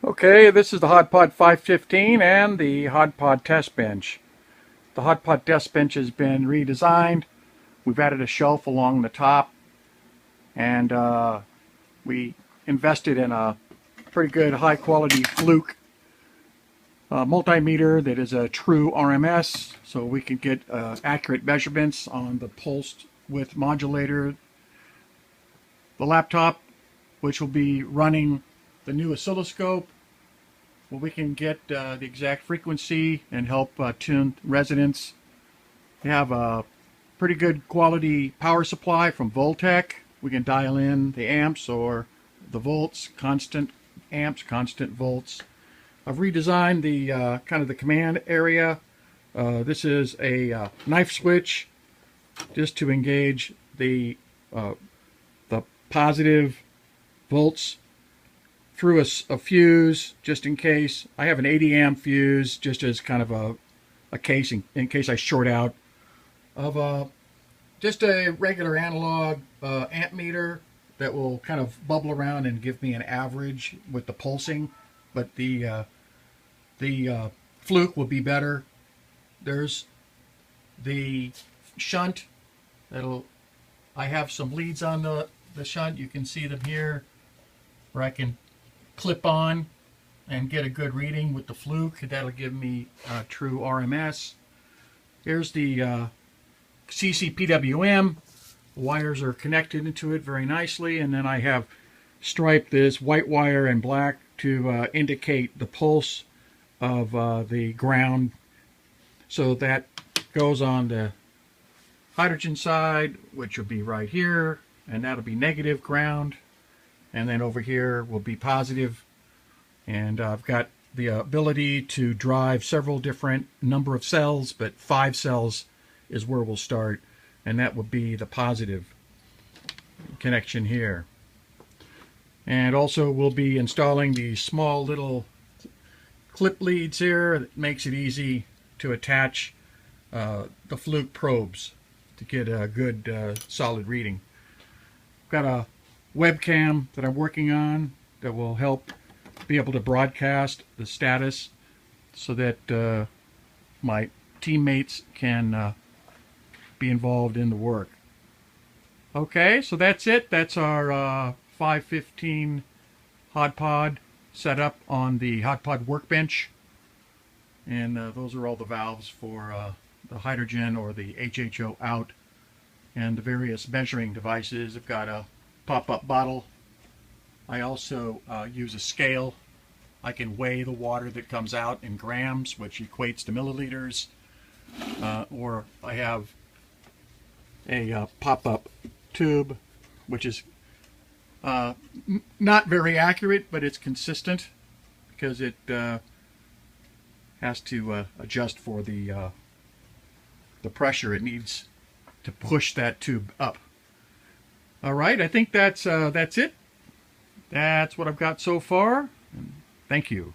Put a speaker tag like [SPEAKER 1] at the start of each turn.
[SPEAKER 1] Okay, this is the HODPOD 515 and the HODPOD test bench. The HODPOD test bench has been redesigned. We've added a shelf along the top, and we invested in a pretty good high quality Fluke multimeter that is a true RMS, so we can get accurate measurements on the pulse width modulator. The laptop, which will be running the new oscilloscope, well, we can get the exact frequency and help tune resonance. We have a pretty good quality power supply from Voltec. We can dial in the amps or the volts, constant amps, constant volts. I've redesigned the kind of the command area. This is a knife switch just to engage the positive volts through a fuse, just in case. I have an 80 amp fuse just as kind of a casing in case I short out, of just a regular analog amp meter that will kind of bubble around and give me an average with the pulsing, but the Fluke will be better. There's the shunt I have some leads on the shunt. You can see them here where I can clip on and get a good reading with the Fluke. That'll give me true RMS. Here's the CCPWM. Wires are connected into it very nicely, and then I have striped this white wire and black to indicate the pulse of the ground. So that goes on the hydrogen side, which will be right here, and that'll be negative ground, and then over here will be positive. And I've got the ability to drive several different number of cells, but 5 cells is where we'll start, and that would be the positive connection here. And also we'll be installing these small little clip leads here that makes it easy to attach the Fluke probes to get a good solid reading. Got a webcam that I'm working on that will help be able to broadcast the status so that my teammates can be involved in the work. Okay, so that's it. That's our 515 HODPOD set up on the HODPOD workbench. And those are all the valves for the hydrogen or the HHO out, and the various measuring devices. I've got a pop-up bottle. I also use a scale. I can weigh the water that comes out in grams, which equates to milliliters. Or I have a pop-up tube, which is not very accurate, but it's consistent because it has to adjust for the pressure it needs to push that tube up. All right, I think that's it. That's what I've got so far. Thank you.